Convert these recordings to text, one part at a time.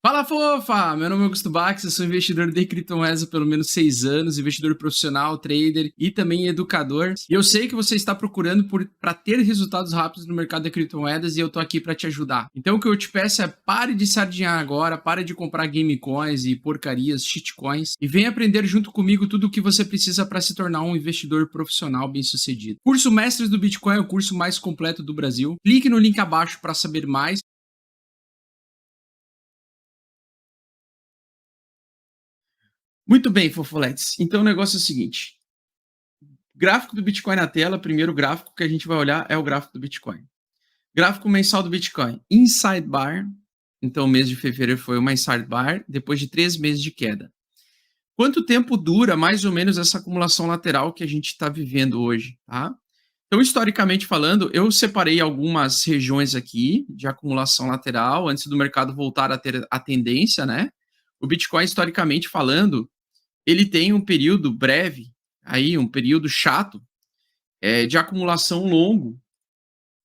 Fala, fofa! Meu nome é Augusto Bax, eu sou investidor de criptomoedas há pelo menos 6 anos, investidor profissional, trader e também educador. E eu sei que você está procurando para ter resultados rápidos no mercado de criptomoedas e eu tô aqui para te ajudar. Então o que eu te peço é pare de sardinhar agora, pare de comprar game coins e porcarias, shitcoins e venha aprender junto comigo tudo o que você precisa para se tornar um investidor profissional bem-sucedido. Curso Mestres do Bitcoin é o curso mais completo do Brasil. Clique no link abaixo para saber mais. Muito bem, fofoletes. Então o negócio é o seguinte: gráfico do Bitcoin na tela, primeiro gráfico que a gente vai olhar é o gráfico do Bitcoin. Gráfico mensal do Bitcoin, inside bar. Então o mês de fevereiro foi uma inside bar, depois de 3 meses de queda. Quanto tempo dura mais ou menos essa acumulação lateral que a gente está vivendo hoje, tá? Então, historicamente falando, eu separei algumas regiões aqui de acumulação lateral antes do mercado voltar a ter a tendência, né? O Bitcoin, historicamente falando, ele tem um período breve, aí um período chato, de acumulação longo,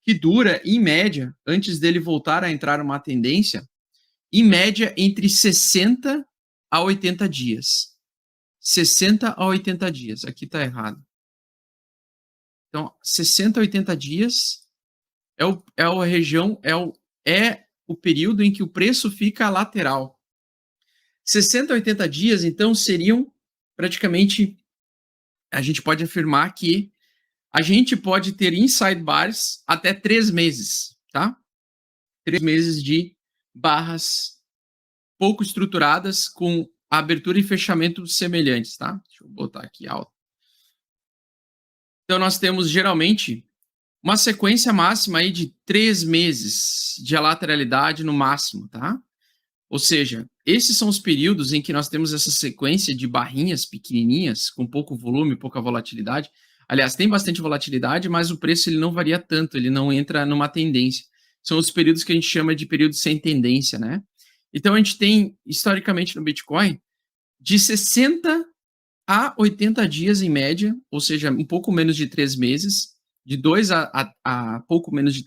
que dura, em média, antes dele voltar a entrar numa tendência, em média entre 60 a 80 dias. 60 a 80 dias, aqui está errado. Então, 60 a 80 dias é a região, é o período em que o preço fica lateral. 60 a 80 dias, então, seriam praticamente, a gente pode afirmar que a gente pode ter inside bars até 3 meses, tá? 3 meses de barras pouco estruturadas com abertura e fechamento semelhantes, tá? Deixa eu botar aqui alto. Então, nós temos, geralmente, uma sequência máxima aí de 3 meses de lateralidade no máximo, tá? Ou seja, esses são os períodos em que nós temos essa sequência de barrinhas pequenininhas, com pouco volume, pouca volatilidade. Aliás, tem bastante volatilidade, mas o preço ele não varia tanto, ele não entra numa tendência. São os períodos que a gente chama de períodos sem tendência, né? Então, a gente tem, historicamente, no Bitcoin, de 60 a 80 dias em média, ou seja, um pouco menos de 3 meses, de 2 a pouco menos de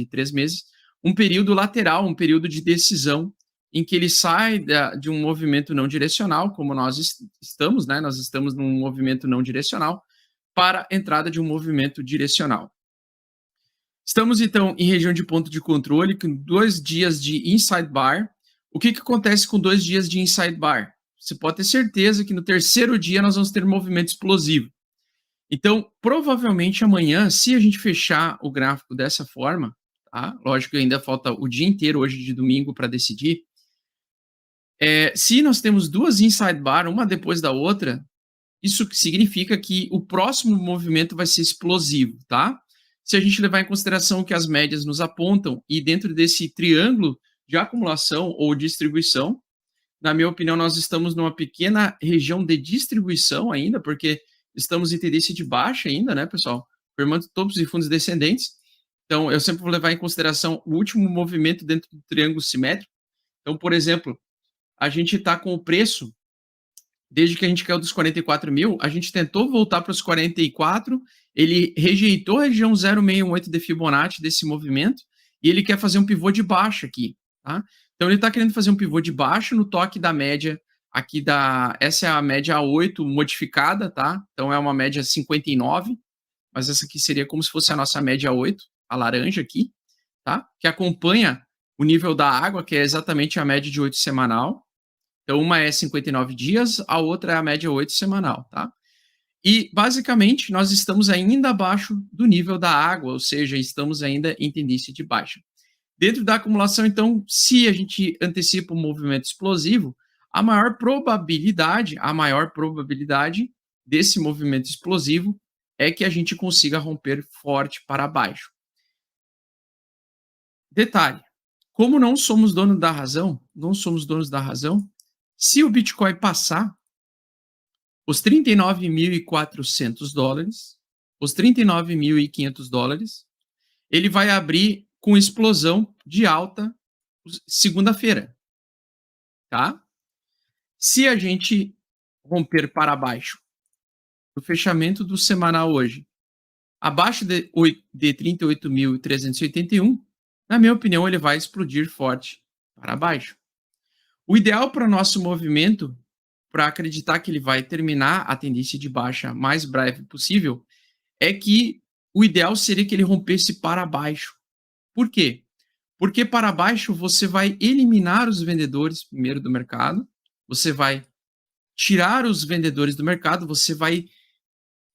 3 meses, um período lateral, um período de decisão, em que ele sai de um movimento não direcional, como nós estamos, né? Nós estamos num movimento não direcional, para a entrada de um movimento direcional. Estamos, então, em região de ponto de controle, com 2 dias de inside bar. O que acontece com 2 dias de inside bar? Você pode ter certeza que no terceiro dia nós vamos ter um movimento explosivo. Então, provavelmente amanhã, se a gente fechar o gráfico dessa forma, tá? Lógico que ainda falta o dia inteiro hoje de domingo para decidir. Se nós temos 2 inside bar, uma depois da outra, isso significa que o próximo movimento vai ser explosivo, tá? Se a gente levar em consideração o que as médias nos apontam e dentro desse triângulo de acumulação ou distribuição, na minha opinião, nós estamos numa pequena região de distribuição ainda, porque estamos em tendência de baixa ainda, né, pessoal? Formando topos e fundos descendentes. Então, eu sempre vou levar em consideração o último movimento dentro do triângulo simétrico. Então, por exemplo, a gente está com o preço, desde que a gente caiu dos 44 mil, a gente tentou voltar para os 44, ele rejeitou a região 0,68 de Fibonacci desse movimento, e ele quer fazer um pivô de baixa aqui, tá? Então ele está querendo fazer um pivô de baixo no toque da média aqui essa é a média A8 modificada, tá? Então é uma média 59, mas essa aqui seria como se fosse a nossa média A8, a laranja aqui, tá? Que acompanha o nível da água, que é exatamente a média de 8 semanal. Então uma é 59 dias, a outra é a média 8 semanal, tá? E basicamente nós estamos ainda abaixo do nível da água, ou seja, estamos ainda em tendência de baixa. Dentro da acumulação, então, se a gente antecipa um movimento explosivo, a maior probabilidade desse movimento explosivo é que a gente consiga romper forte para baixo. Detalhe, como não somos donos da razão, se o Bitcoin passar os 39.400 dólares, os 39.500 dólares, ele vai abrir com explosão de alta segunda-feira, tá? Se a gente romper para baixo, o fechamento do semanal hoje, abaixo de 38.381, na minha opinião, ele vai explodir forte para baixo. O ideal para o nosso movimento, para acreditar que ele vai terminar a tendência de baixa mais breve possível, é que o ideal seria que ele rompesse para baixo. Por quê? Porque para baixo você vai eliminar os vendedores primeiro do mercado, você vai tirar os vendedores do mercado, você vai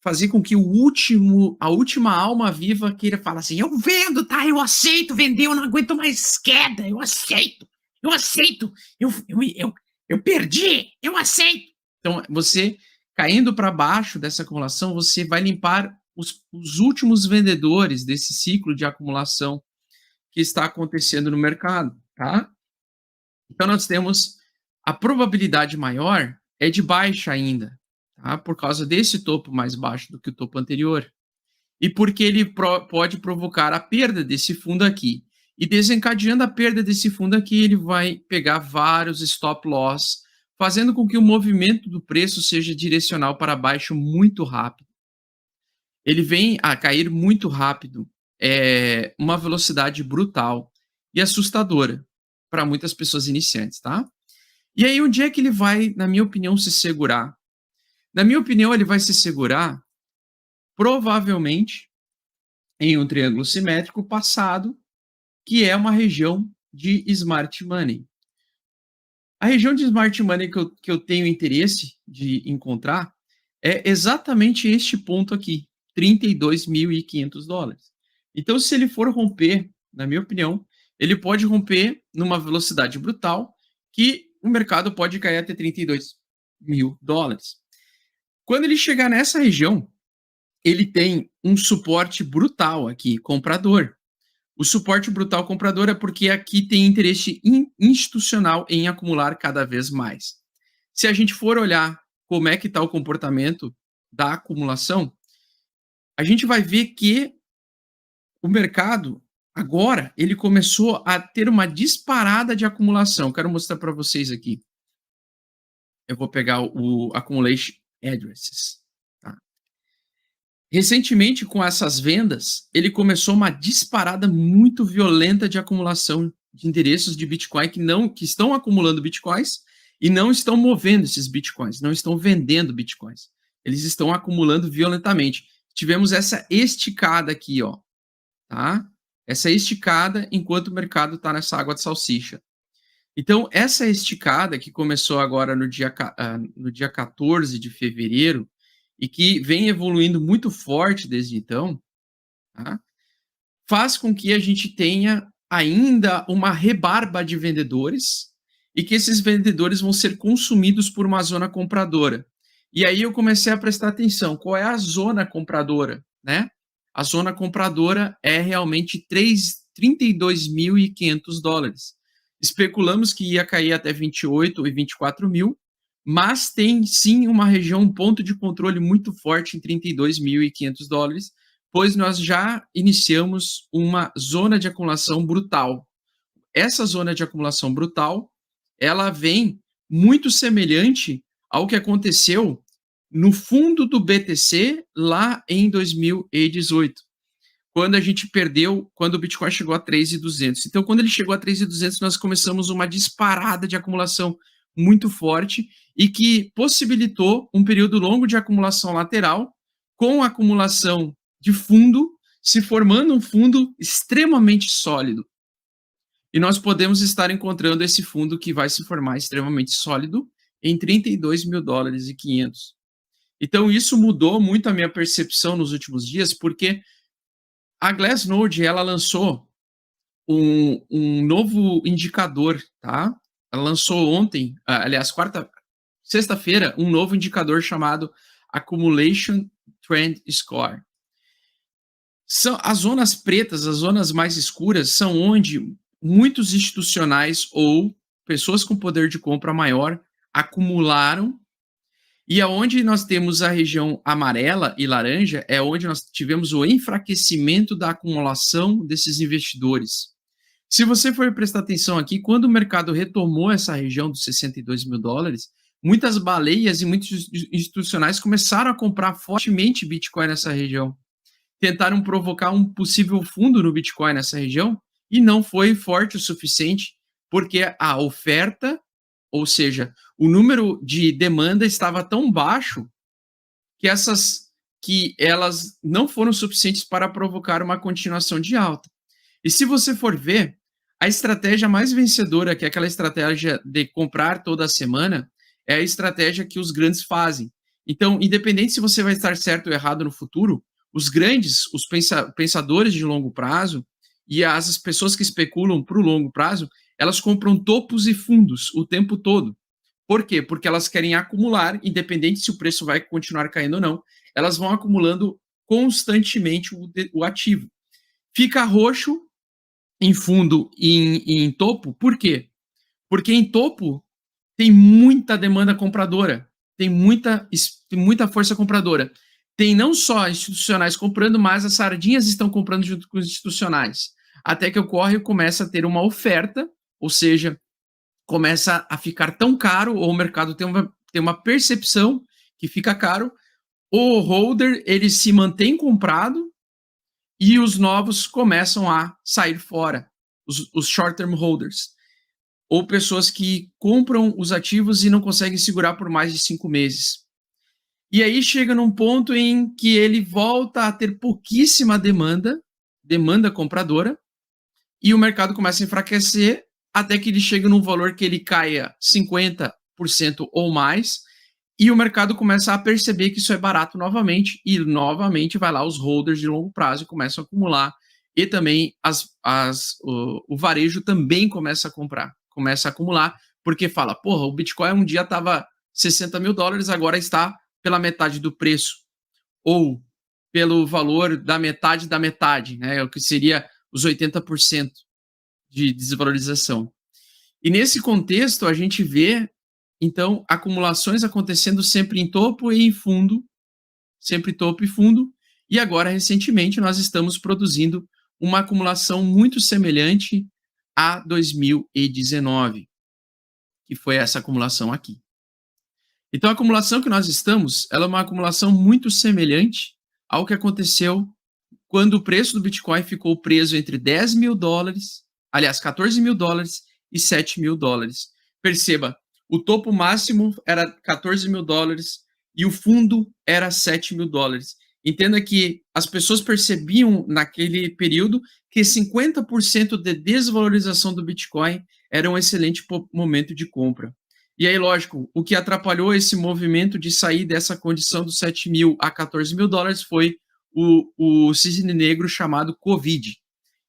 fazer com que a última alma viva queira falar assim: eu vendo, tá? Eu aceito vender, eu não aguento mais queda, eu aceito, eu perdi, eu aceito. Então, você caindo para baixo dessa acumulação, você vai limpar os últimos vendedores desse ciclo de acumulação que está acontecendo no mercado, tá? Então, nós temos a probabilidade maior é de baixa ainda, tá? Por causa desse topo mais baixo do que o topo anterior. E porque ele pode provocar a perda desse fundo aqui. E desencadeando a perda desse fundo aqui, ele vai pegar vários stop loss, fazendo com que o movimento do preço seja direcional para baixo muito rápido. Ele vem a cair muito rápido, uma velocidade brutal e assustadora para muitas pessoas iniciantes, tá? E aí, onde é que ele vai, na minha opinião, se segurar? Na minha opinião, ele vai se segurar provavelmente em um triângulo simétrico passado, que é uma região de smart money. A região de smart money que eu tenho interesse de encontrar é exatamente este ponto aqui, $32.500. Então, se ele for romper, na minha opinião, ele pode romper numa velocidade brutal que o mercado pode cair até $32.000. Quando ele chegar nessa região, ele tem um suporte brutal aqui, comprador. O suporte brutal comprador é porque aqui tem interesse institucional em acumular cada vez mais. Se a gente for olhar como é que está o comportamento da acumulação, a gente vai ver que o mercado, agora, ele começou a ter uma disparada de acumulação. Quero mostrar para vocês aqui. Eu vou pegar o Accumulation Addresses. Tá? Recentemente, com essas vendas, ele começou uma disparada muito violenta de acumulação de endereços de Bitcoin que estão acumulando Bitcoins e não estão movendo esses Bitcoins, não estão vendendo Bitcoins. Eles estão acumulando violentamente. Tivemos essa esticada aqui, ó, tá? Essa esticada enquanto o mercado está nessa água de salsicha. Então, essa esticada que começou agora no dia 14 de fevereiro e que vem evoluindo muito forte desde então, tá? Faz com que a gente tenha ainda uma rebarba de vendedores e que esses vendedores vão ser consumidos por uma zona compradora. E aí eu comecei a prestar atenção, qual é a zona compradora, né? A zona compradora é realmente $32.500. Especulamos que ia cair até 28 e 24 mil, mas tem sim uma região, um ponto de controle muito forte em $32.500, pois nós já iniciamos uma zona de acumulação brutal. Essa zona de acumulação brutal, ela vem muito semelhante ao que aconteceu no fundo do BTC lá em 2018, quando a gente perdeu, quando o Bitcoin chegou a 3.200. Então, quando ele chegou a 3.200, nós começamos uma disparada de acumulação muito forte e que possibilitou um período longo de acumulação lateral, com acumulação de fundo, se formando um fundo extremamente sólido. E nós podemos estar encontrando esse fundo que vai se formar extremamente sólido em $32.500. Então, isso mudou muito a minha percepção nos últimos dias, porque a Glassnode, ela lançou um novo indicador, tá? Ela lançou ontem, aliás, sexta-feira, um novo indicador chamado Accumulation Trend Score. São as zonas pretas, as zonas mais escuras, são onde muitos institucionais ou pessoas com poder de compra maior acumularam, e aonde nós temos a região amarela e laranja é onde nós tivemos o enfraquecimento da acumulação desses investidores. Se você for prestar atenção aqui, quando o mercado retomou essa região dos $62.000, muitas baleias e muitos institucionais começaram a comprar fortemente Bitcoin nessa região. Tentaram provocar um possível fundo no Bitcoin nessa região e não foi forte o suficiente, porque a oferta ou seja, o número de demanda estava tão baixo que elas não foram suficientes para provocar uma continuação de alta. E se você for ver, a estratégia mais vencedora, que é aquela estratégia de comprar toda semana, é a estratégia que os grandes fazem. Então, independente se você vai estar certo ou errado no futuro, os grandes, os pensadores de longo prazo e as pessoas que especulam para o longo prazo, elas compram topos e fundos o tempo todo. Por quê? Porque elas querem acumular, independente se o preço vai continuar caindo ou não, elas vão acumulando constantemente o ativo. Fica roxo em fundo e em topo, por quê? Porque em topo tem muita demanda compradora, tem muita força compradora. Tem não só institucionais comprando, mas as sardinhas estão comprando junto com os institucionais. Até que ocorre e começa a ter uma oferta, ou seja, começa a ficar tão caro, ou o mercado tem uma percepção que fica caro, o holder ele se mantém comprado e os novos começam a sair fora, os short-term holders, ou pessoas que compram os ativos e não conseguem segurar por mais de 5 meses. E aí chega num ponto em que ele volta a ter pouquíssima demanda compradora, e o mercado começa a enfraquecer até que ele chega num valor que ele caia 50% ou mais, e o mercado começa a perceber que isso é barato novamente, e novamente vai lá os holders de longo prazo e começam a acumular, e também o varejo também começa a comprar, começa a acumular, porque fala, porra, o Bitcoin um dia estava $60.000, agora está pela metade do preço, ou pelo valor da metade, né, o que seria os 80% de desvalorização. E nesse contexto, a gente vê, então, acumulações acontecendo sempre em topo e em fundo, sempre topo e fundo, e agora, recentemente, nós estamos produzindo uma acumulação muito semelhante a 2019, que foi essa acumulação aqui. Então, a acumulação que nós estamos, ela é uma acumulação muito semelhante ao que aconteceu quando o preço do Bitcoin ficou preso entre $10.000, aliás, $14.000 e $7.000. Perceba, o topo máximo era $14.000 e o fundo era $7.000. Entenda que as pessoas percebiam naquele período que 50% de desvalorização do Bitcoin era um excelente momento de compra. E aí, lógico, o que atrapalhou esse movimento de sair dessa condição dos 7 mil a 14 mil dólares foi o cisne negro chamado Covid.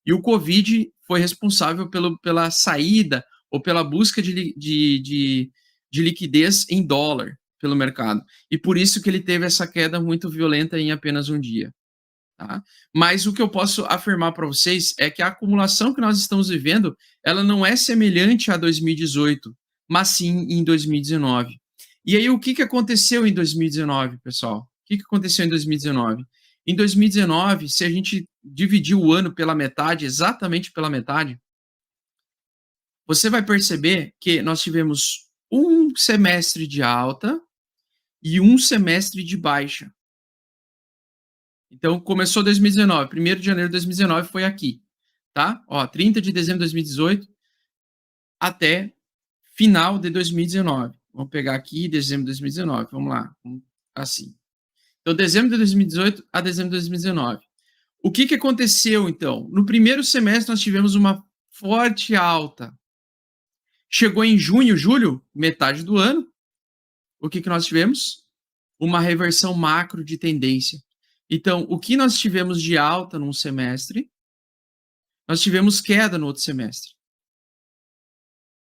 E o Covid foi responsável pela saída ou pela busca de liquidez em dólar pelo mercado. E por isso que ele teve essa queda muito violenta em apenas um dia. Tá? Mas o que eu posso afirmar para vocês é que a acumulação que nós estamos vivendo, ela não é semelhante a 2018, mas sim em 2019. E aí, o que aconteceu em 2019, pessoal? O que aconteceu em 2019? Em 2019, se a gente dividir o ano pela metade, exatamente pela metade, você vai perceber que nós tivemos um semestre de alta e um semestre de baixa. Então, começou 2019, 1º de janeiro de 2019 foi aqui, tá? Ó, 30 de dezembro de 2018 até final de 2019. Vamos pegar aqui dezembro de 2019, vamos lá, assim. Então, dezembro de 2018 a dezembro de 2019. O que aconteceu, então? No primeiro semestre, nós tivemos uma forte alta. Chegou em junho, julho, metade do ano, o que nós tivemos? Uma reversão macro de tendência. Então, o que nós tivemos de alta num semestre, nós tivemos queda no outro semestre.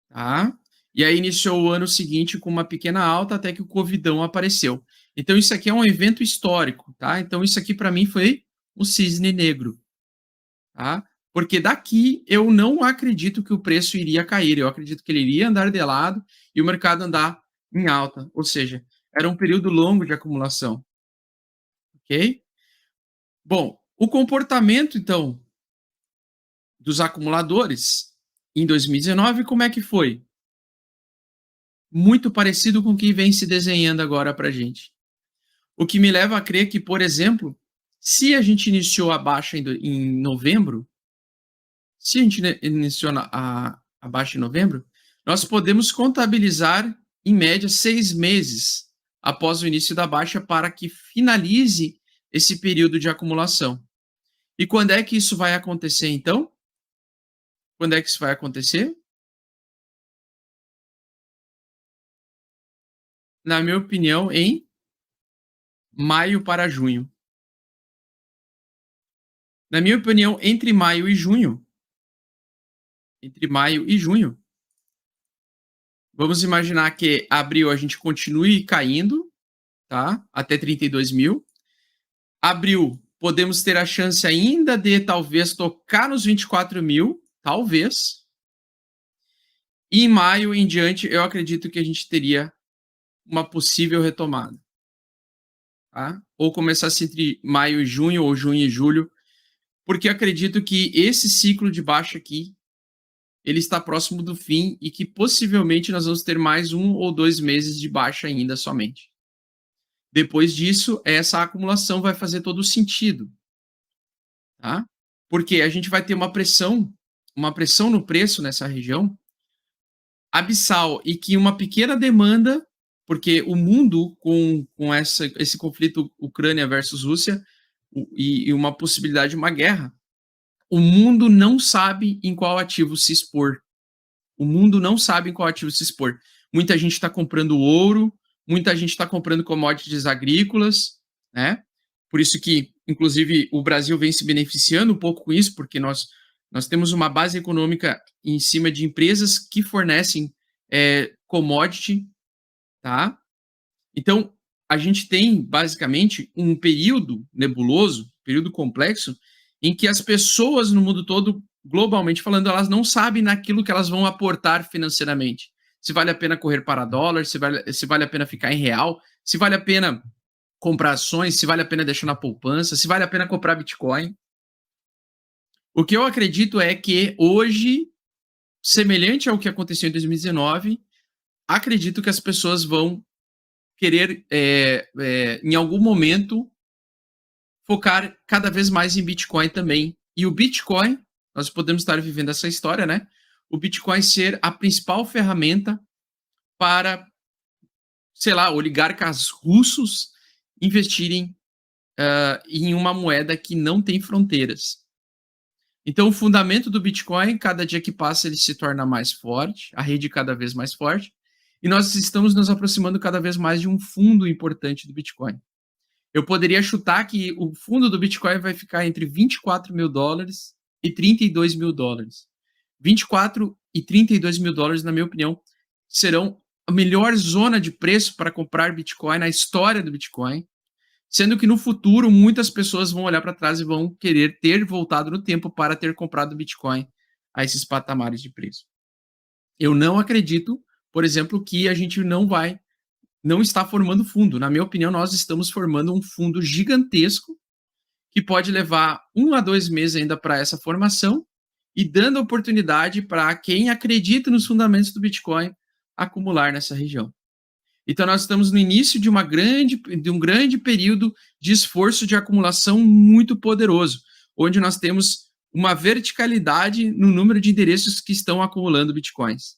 Tá? E aí iniciou o ano seguinte com uma pequena alta até que o Covidão apareceu. Então, isso aqui é um evento histórico, tá? Então, isso aqui para mim foi o cisne negro, tá? Porque daqui eu não acredito que o preço iria cair, eu acredito que ele iria andar de lado e o mercado andar em alta, ou seja, era um período longo de acumulação, ok? Bom, o comportamento, então, dos acumuladores em 2019, como é que foi? Muito parecido com o que vem se desenhando agora para a gente. O que me leva a crer que, por exemplo, se a gente iniciou a baixa em novembro, se a gente iniciou a baixa em novembro, nós podemos contabilizar, em média, 6 meses após o início da baixa para que finalize esse período de acumulação. E quando é que isso vai acontecer, então? Quando é que isso vai acontecer? Na minha opinião, em maio para junho. Na minha opinião, entre maio e junho, vamos imaginar que abril a gente continue caindo, tá? Até 32 mil. Abril, podemos ter a chance ainda de talvez tocar nos 24 mil, talvez. E em maio em diante, eu acredito que a gente teria uma possível retomada. Tá? Ou começasse entre maio e junho, ou junho e julho, porque acredito que esse ciclo de baixa aqui, ele está próximo do fim e que possivelmente nós vamos ter mais 1 ou 2 meses de baixa ainda somente. Depois disso, essa acumulação vai fazer todo o sentido, tá? Porque a gente vai ter uma pressão no preço nessa região abissal e que uma pequena demanda, porque o mundo com esse conflito Ucrânia versus Rússia e uma possibilidade de uma guerra, o mundo não sabe em qual ativo se expor. O mundo não sabe em qual ativo se expor. Muita gente está comprando ouro, muita gente está comprando commodities agrícolas, né? Por isso que, inclusive, o Brasil vem se beneficiando um pouco com isso, porque nós temos uma base econômica em cima de empresas que fornecem commodity, tá? Então, a gente tem, basicamente, um período nebuloso, período complexo, em que as pessoas no mundo todo, globalmente falando, elas não sabem naquilo que elas vão aportar financeiramente. Se vale a pena correr para dólar, se vale a pena ficar em real, se vale a pena comprar ações, se vale a pena deixar na poupança, se vale a pena comprar Bitcoin. O que eu acredito é que hoje, semelhante ao que aconteceu em 2019, acredito que as pessoas vão querer, em algum momento, focar cada vez mais em Bitcoin também. E o Bitcoin, nós podemos estar vivendo essa história, né? O Bitcoin ser a principal ferramenta para, sei lá, oligarcas russos investirem em uma moeda que não tem fronteiras. Então, o fundamento do Bitcoin, cada dia que passa, ele se torna mais forte, a rede cada vez mais forte, e nós estamos nos aproximando cada vez mais de um fundo importante do Bitcoin. Eu poderia chutar que o fundo do Bitcoin vai ficar entre 24 mil dólares e 32 mil dólares. 24 e 32 mil dólares, na minha opinião, serão a melhor zona de preço para comprar Bitcoin na história do Bitcoin, sendo que no futuro muitas pessoas vão olhar para trás e vão querer ter voltado no tempo para ter comprado Bitcoin a esses patamares de preço. Eu não acredito, por exemplo, que a gente não está formando fundo. Na minha opinião, nós estamos formando um fundo gigantesco que pode levar 1 a 2 meses ainda para essa formação e dando oportunidade para quem acredita nos fundamentos do Bitcoin acumular nessa região. Então, nós estamos no início de um grande período de esforço de acumulação muito poderoso, onde nós temos uma verticalidade no número de endereços que estão acumulando Bitcoins.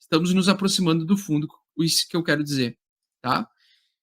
Estamos nos aproximando do fundo, isso que eu quero dizer, tá?